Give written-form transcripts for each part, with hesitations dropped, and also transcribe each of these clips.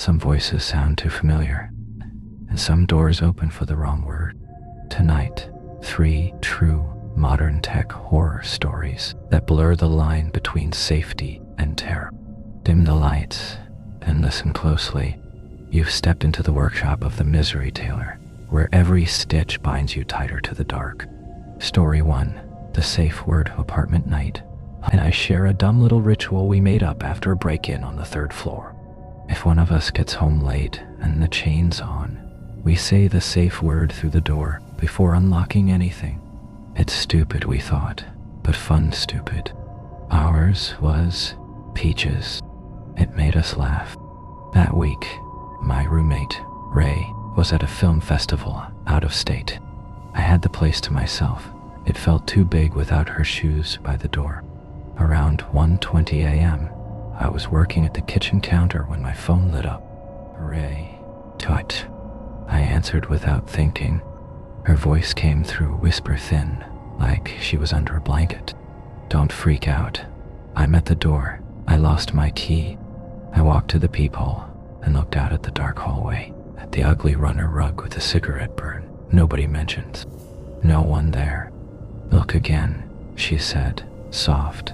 Some voices sound too familiar, and some doors open for the wrong word. Tonight, 3 true modern tech horror stories that blur the line between safety and terror. Dim the lights and listen closely. You've stepped into the workshop of the Misery Tailor, where every stitch binds you tighter to the dark. Story 1, the safe word apartment night. And I share a dumb little ritual we made up after a break-in on the 3rd floor. If one of us gets home late and the chain's on, we say the safe word through the door before unlocking anything. It's stupid, we thought, but fun stupid. Ours was peaches. It made us laugh. That week, my roommate, Ray, was at a film festival out of state. I had the place to myself. It felt too big without her shoes by the door. Around 1:20 a.m., I was working at the kitchen counter when my phone lit up. Ray, tut. I answered without thinking. Her voice came through whisper thin, like she was under a blanket. Don't freak out. I'm at the door. I lost my key. I walked to the peephole and looked out at the dark hallway, at the ugly runner rug with a cigarette burn nobody mentions. No one there. Look again, she said, soft.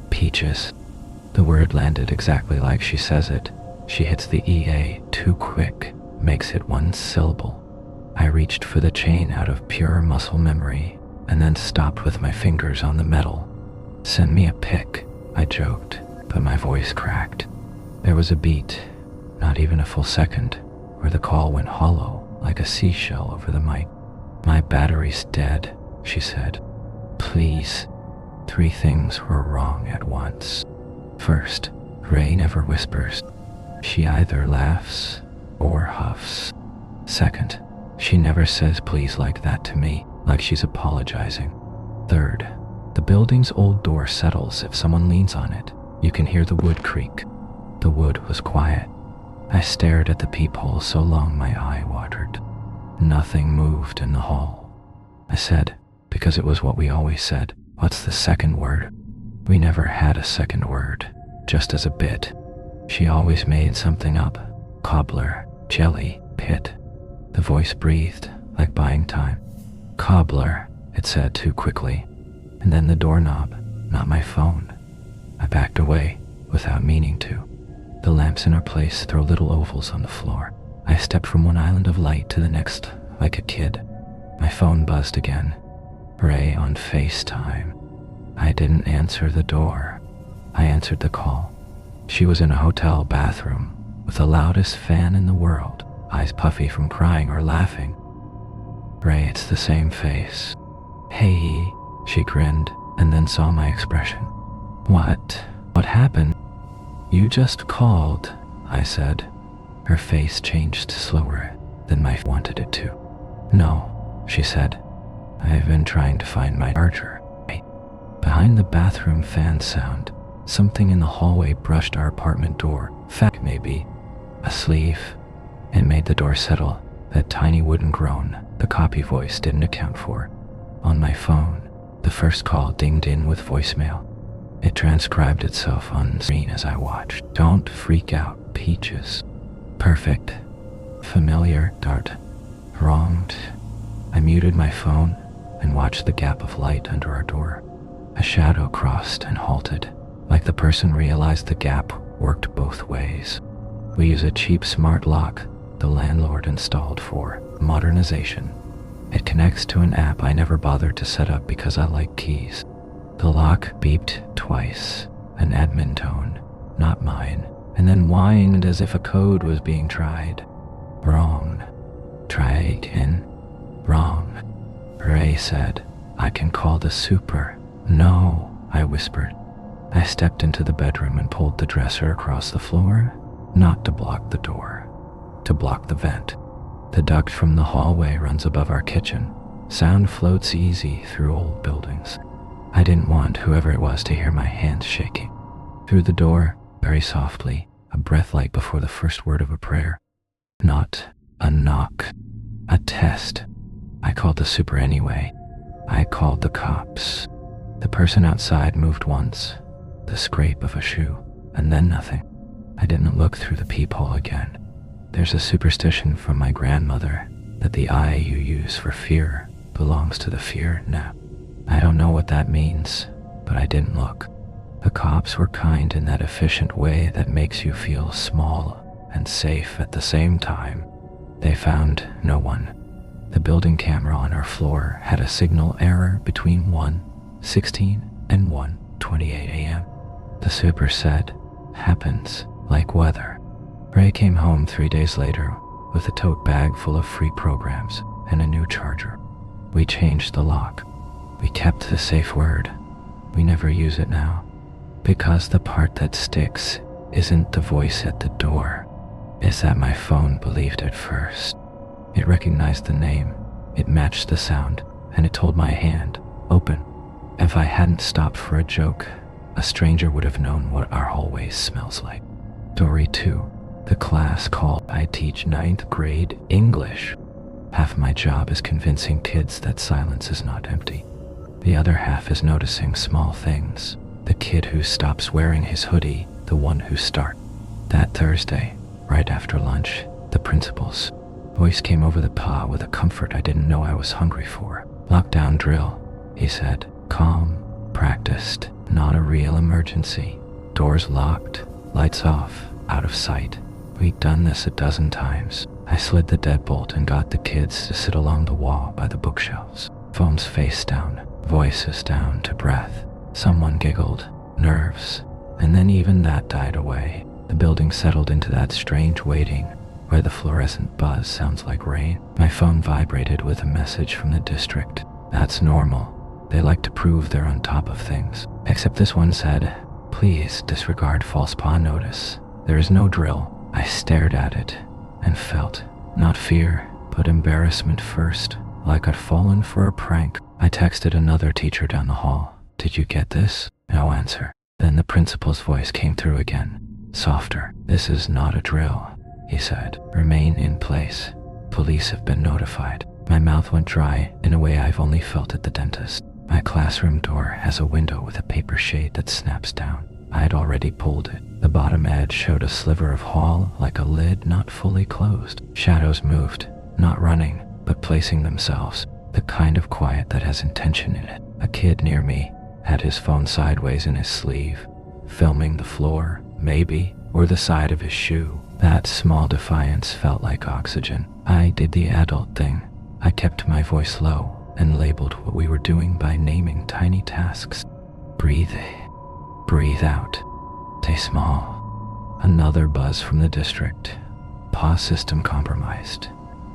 Peaches. The word landed exactly like she says it. She hits the EA too quick, makes it one syllable. I reached for the chain out of pure muscle memory and then stopped with my fingers on the metal. Send me a pic, I joked, but my voice cracked. There was a beat, not even a full second, where the call went hollow like a seashell over the mic. My battery's dead, she said. Please. 3 things were wrong at once. First, Ray never whispers. She either laughs or huffs. Second, she never says please like that to me, like she's apologizing. Third, the building's old door settles if someone leans on it. You can hear the wood creak. The wood was quiet. I stared at the peephole so long my eye watered. Nothing moved in the hall. I said, because it was what we always said, what's the second word? We never had a second word, just as a bit. She always made something up. Cobbler, jelly, pit. The voice breathed, like buying time. Cobbler, it said too quickly. And then the doorknob, not my phone. I backed away, without meaning to. The lamps in our place throw little ovals on the floor. I stepped from one island of light to the next, like a kid. My phone buzzed again. Ray on FaceTime. I didn't answer the door. I answered the call. She was in a hotel bathroom, with the loudest fan in the world, eyes puffy from crying or laughing. Ray, it's the same face. Hey, she grinned, and then saw my expression. What? What happened? You just called, I said. Her face changed slower than my wanted it to. No, she said. I've been trying to find my charger. Behind the bathroom fan sound, something in the hallway brushed our apartment door. Fact, maybe. A sleeve. It made the door settle. That tiny wooden groan the copy voice didn't account for. On my phone, the first call dinged in with voicemail. It transcribed itself on screen as I watched. Don't freak out, Peaches. Perfect. Familiar, Dart. Wronged. I muted my phone and watched the gap of light under our door. A shadow crossed and halted, like the person realized the gap worked both ways. We use a cheap smart lock the landlord installed for modernization. It connects to an app I never bothered to set up because I like keys. The lock beeped twice, an admin tone, not mine, and then whined as if a code was being tried. Wrong. Try again. Wrong. Ray said, I can call the super. No, I whispered. I stepped into the bedroom and pulled the dresser across the floor, not to block the door, to block the vent. The duct from the hallway runs above our kitchen. Sound floats easy through old buildings. I didn't want whoever it was to hear my hands shaking. Through the door, very softly, a breath like before the first word of a prayer. Not a knock, a test. I called the super anyway. I called the cops. The person outside moved once, the scrape of a shoe, and then nothing. I didn't look through the peephole again. There's a superstition from my grandmother that the eye you use for fear belongs to the fear now. I don't know what that means, but I didn't look. The cops were kind in that efficient way that makes you feel small and safe at the same time. They found no one. The building camera on our floor had a signal error between 1:16 and 1:28 a.m. The super said, happens like weather. Ray came home 3 days later with a tote bag full of free programs and a new charger. We changed the lock. We kept the safe word. We never use it now, because the part that sticks isn't the voice at the door. It's that my phone believed it first. It recognized the name, it matched the sound, and it told my hand, open. If I hadn't stopped for a joke, a stranger would have known what our hallway smells like. Story 2. The class called I teach 9th grade English. Half my job is convincing kids that silence is not empty. The other half is noticing small things. The kid who stops wearing his hoodie, the one who starts. That Thursday, right after lunch, the principal's voice came over the PA with a comfort I didn't know I was hungry for. Lockdown drill, he said. Calm, practiced, not a real emergency. Doors locked, lights off, out of sight. We'd done this a dozen times. I slid the deadbolt and got the kids to sit along the wall by the bookshelves. Phones face down, voices down to breath. Someone giggled, nerves, and then even that died away. The building settled into that strange waiting where the fluorescent buzz sounds like rain. My phone vibrated with a message from the district. That's normal. They like to prove they're on top of things. Except this one said, please disregard false PA notice. There is no drill. I stared at it and felt, not fear, but embarrassment first, like I'd fallen for a prank. I texted another teacher down the hall. Did you get this? No answer. Then the principal's voice came through again, softer. This is not a drill, he said. Remain in place. Police have been notified. My mouth went dry in a way I've only felt at the dentist. My classroom door has a window with a paper shade that snaps down. I had already pulled it. The bottom edge showed a sliver of hall like a lid not fully closed. Shadows moved, not running, but placing themselves. The kind of quiet that has intention in it. A kid near me had his phone sideways in his sleeve, filming the floor, maybe, or the side of his shoe. That small defiance felt like oxygen. I did the adult thing. I kept my voice low and labeled what we were doing by naming tiny tasks. Breathe in, breathe out, stay small. Another buzz from the district. PA system compromised.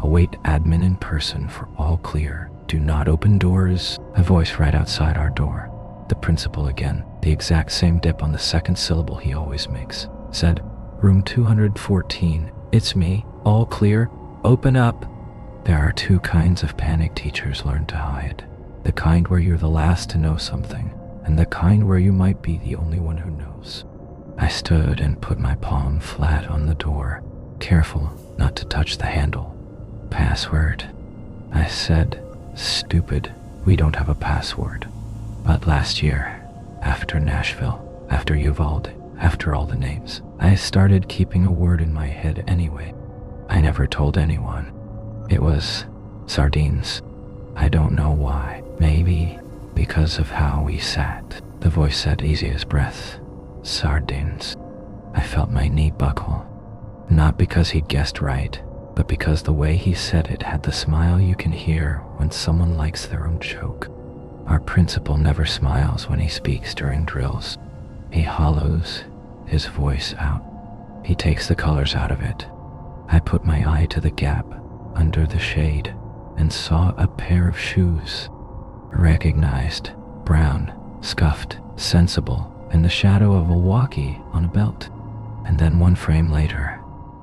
Await admin in person for all clear. Do not open doors. A voice right outside our door. The principal again, the exact same dip on the second syllable he always makes. Said, room 214, it's me, all clear, open up. There are two kinds of panic teachers learn to hide. The kind where you're the last to know something, and the kind where you might be the only one who knows. I stood and put my palm flat on the door, careful not to touch the handle. Password. I said, stupid, we don't have a password. But last year, after Nashville, after Uvalde, after all the names, I started keeping a word in my head anyway. I never told anyone. It was sardines. I don't know why. Maybe because of how we sat. The voice said easy as breath. Sardines. I felt my knee buckle. Not because he'd guessed right, but because the way he said it had the smile you can hear when someone likes their own joke. Our principal never smiles when he speaks during drills. He hollows his voice out. He takes the colors out of it. I put my eye to the gap under the shade and saw a pair of shoes. Recognized, brown, scuffed, sensible, in the shadow of a walkie on a belt. And then one frame later,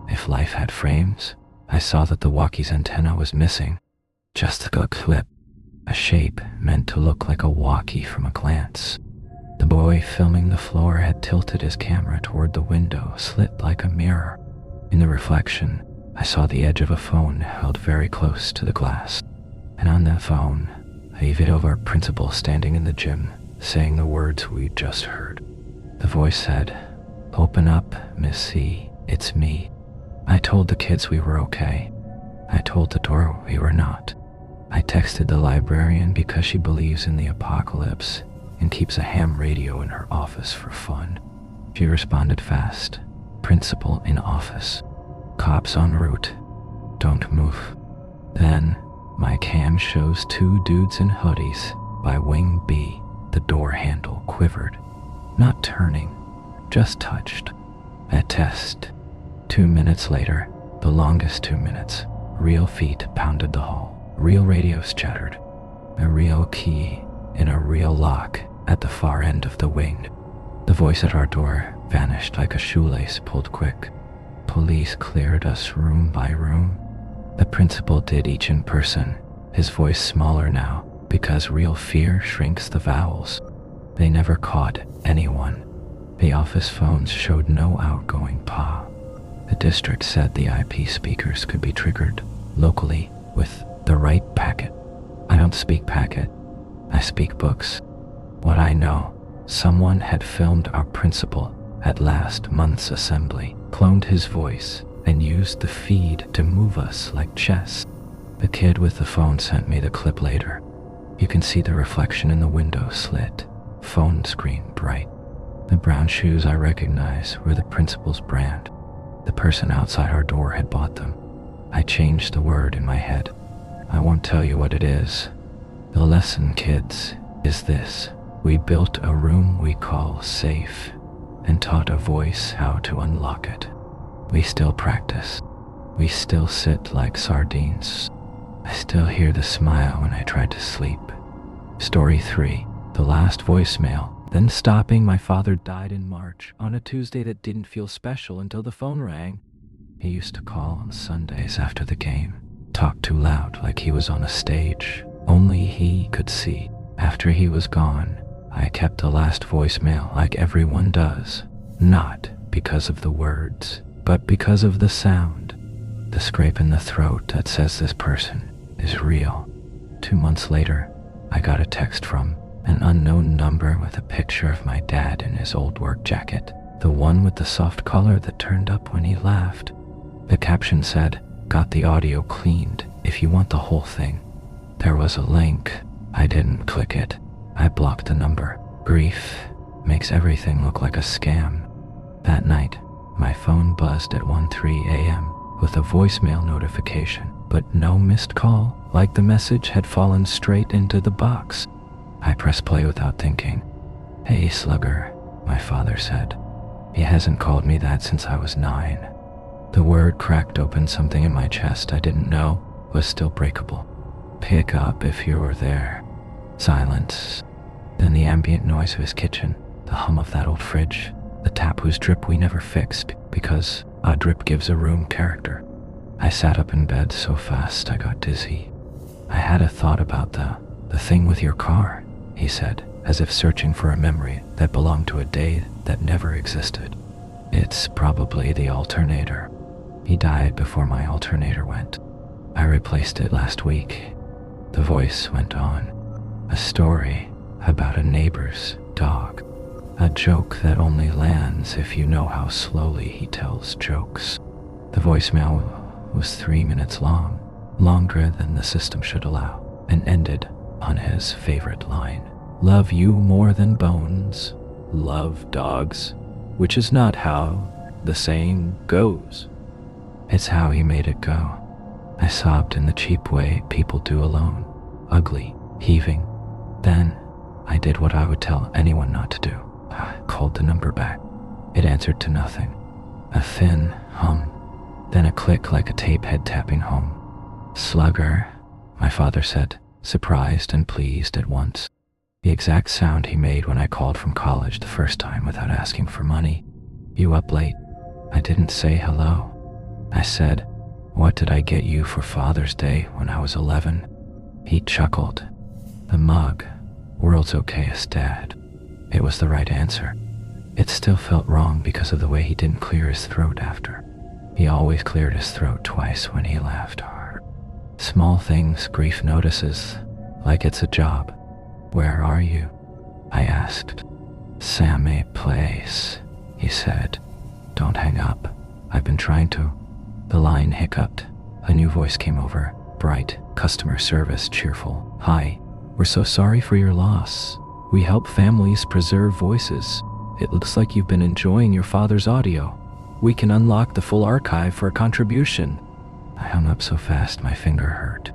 if life had frames, I saw that the walkie's antenna was missing. Just a clip. A shape meant to look like a walkie from a glance. The boy filming the floor had tilted his camera toward the window, slit like a mirror. In the reflection, I saw the edge of a phone held very close to the glass. And on that phone, a video of our principal standing in the gym, saying the words we'd just heard. The voice said, open up, Miss C, it's me. I told the kids we were okay. I told the door we were not. I texted the librarian because she believes in the apocalypse and keeps a ham radio in her office for fun. She responded fast. Principal in office. Cops en route. Don't move. Then, my cam shows two dudes in hoodies by Wing B. The door handle quivered. Not turning, just touched. A test. 2 minutes later, the longest 2 minutes, real feet pounded the hall. Real radios chattered. A real key in a real lock at the far end of the wing. The voice at our door vanished like a shoelace pulled quick. Police cleared us room by room. The principal did each in person, his voice smaller now because real fear shrinks the vowels. They never caught anyone. The office phones showed no outgoing PA. The district said the IP speakers could be triggered locally with the right packet. I don't speak packet. I speak books. What I know, someone had filmed our principal at last month's assembly, cloned his voice, and used the feed to move us like chess. The kid with the phone sent me the clip later. You can see the reflection in the window slit, phone screen bright. The brown shoes I recognize were the principal's brand. The person outside our door had bought them. I changed the word in my head. I won't tell you what it is. The lesson, kids, is this. We built a room we call safe and taught a voice how to unlock it. We still practice. We still sit like sardines. I still hear the smile when I try to sleep. Story 3, the last voicemail. Then stopping, my father died in March on a Tuesday that didn't feel special until the phone rang. He used to call on Sundays after the game, talk too loud like he was on a stage. Only he could see. After he was gone, I kept the last voicemail like everyone does, not because of the words, but because of the sound. The scrape in the throat that says this person is real. 2 months later, I got a text from an unknown number with a picture of my dad in his old work jacket, the one with the soft collar that turned up when he laughed. The caption said, "Got the audio cleaned if you want the whole thing." There was a link. I didn't click it. I blocked the number. Grief makes everything look like a scam. That night, my phone buzzed at 1:03 a.m. with a voicemail notification, but no missed call, like the message had fallen straight into the box. I pressed play without thinking. "Hey, Slugger," my father said. He hasn't called me that since I was 9. The word cracked open something in my chest I didn't know was still breakable. "Pick up if you were there." Silence. Then the ambient noise of his kitchen, the hum of that old fridge, the tap whose drip we never fixed because a drip gives a room character. I sat up in bed so fast I got dizzy. "I had a thought about the thing with your car," he said, as if searching for a memory that belonged to a day that never existed. "It's probably the alternator. He died before my alternator went. I replaced it last week." The voice went on. "A story about a neighbor's dog. A joke that only lands if you know how slowly he tells jokes." The voicemail was 3 minutes long, longer than the system should allow, and ended on his favorite line. "Love you more than bones. Love dogs," which is not how the saying goes. It's how he made it go. I sobbed in the cheap way people do alone, ugly, heaving. Then I did what I would tell anyone not to do. I called the number back. It answered to nothing. A thin hum, then a click like a tape head tapping home. "Slugger," my father said, surprised and pleased at once. The exact sound he made when I called from college the first time without asking for money. "You up late?" I didn't say hello. I said, "What did I get you for Father's Day when I was 11? He chuckled. "The mug. World's okayest dad." It was the right answer. It still felt wrong because of the way he didn't clear his throat after. He always cleared his throat twice when he laughed hard. Small things grief notices, like it's a job. "Where are you?" I asked. "Sammy place," he said. "Don't hang up. I've been trying to." The line hiccuped. A new voice came over, bright, customer service cheerful. "Hi, we're so sorry for your loss. We help families preserve voices. It looks like you've been enjoying your father's audio. We can unlock the full archive for a contribution." I hung up so fast my finger hurt.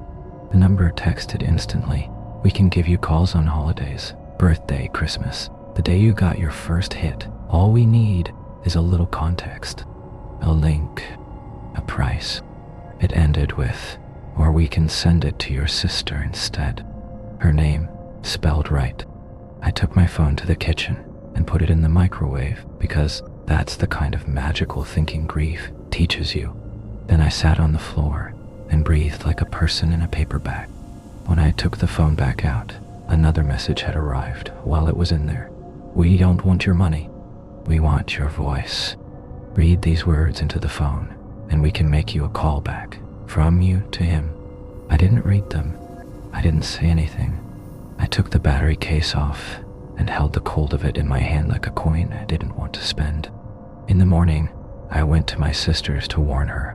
The number texted instantly. "We can give you calls on holidays, birthday, Christmas, the day you got your first hit. All we need is a little context, a link, a price." It ended with, "Or we can send it to your sister instead. Her name, spelled right." I took my phone to the kitchen and put it in the microwave because that's the kind of magical thinking grief teaches you. Then I sat on the floor and breathed like a person in a paper bag. When I took the phone back out, another message had arrived while it was in there. "We don't want your money. We want your voice. Read these words into the phone and we can make you a call back from you to him." I didn't read them. I didn't say anything. I took the battery case off and held the cold of it in my hand like a coin I didn't want to spend. In the morning, I went to my sister's to warn her.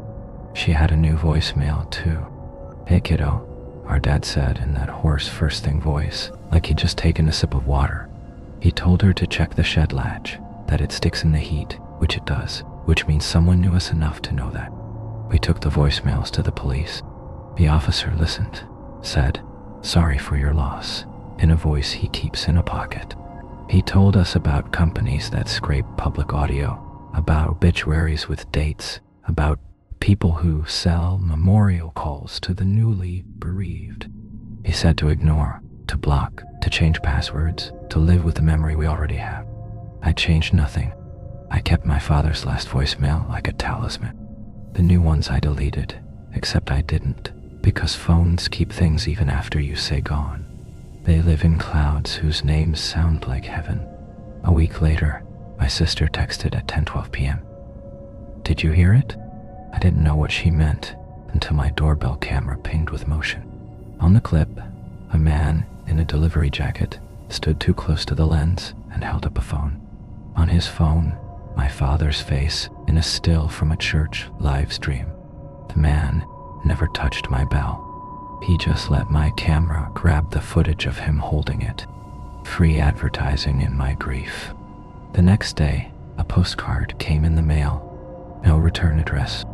She had a new voicemail too. "Hey kiddo," our dad said in that hoarse first thing voice, like he'd just taken a sip of water. He told her to check the shed latch, that it sticks in the heat, which it does, which means someone knew us enough to know that. We took the voicemails to the police. The officer listened, said, "Sorry for your loss," in a voice he keeps in a pocket. He told us about companies that scrape public audio, about obituaries with dates, about people who sell memorial calls to the newly bereaved. He said to ignore, to block, to change passwords, to live with the memory we already have. I changed nothing. I kept my father's last voicemail like a talisman. The new ones I deleted, except I didn't, because phones keep things even after you say gone. They live in clouds whose names sound like heaven. A week later, my sister texted at 10:12 p.m. "Did you hear it?" I didn't know what she meant until my doorbell camera pinged with motion. On the clip, a man in a delivery jacket stood too close to the lens and held up a phone. On his phone, my father's face in a still from a church live stream. The man never touched my bell. He just let my camera grab the footage of him holding it. Free advertising in my grief. The next day, a postcard came in the mail. No return address.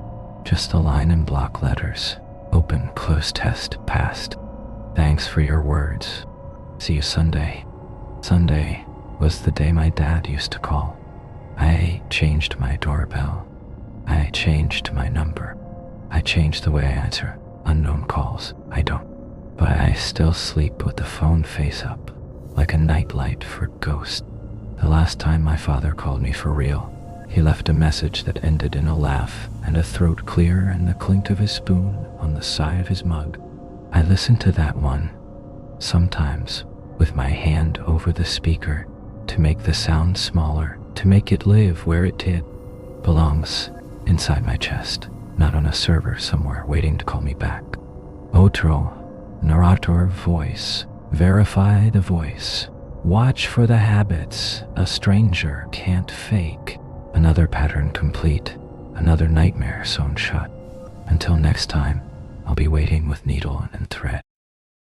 Just a line in block letters. Open, close test, passed. Thanks for your words. See you Sunday. Sunday was the day my dad used to call. I changed my doorbell. I changed my number. I changed the way I answer unknown calls. I don't. But I still sleep with the phone face up, like a nightlight for ghosts. The last time my father called me for real, he left a message that ended in a laugh and a throat clear and the clink of his spoon on the side of his mug. I listened to that one, sometimes with my hand over the speaker to make the sound smaller, to make it live where it did. Belongs inside my chest, not on a server somewhere waiting to call me back. Otro, narrator voice, verify the voice. Watch for the habits a stranger can't fake. Another pattern complete, another nightmare sewn shut. Until next time, I'll be waiting with needle and thread.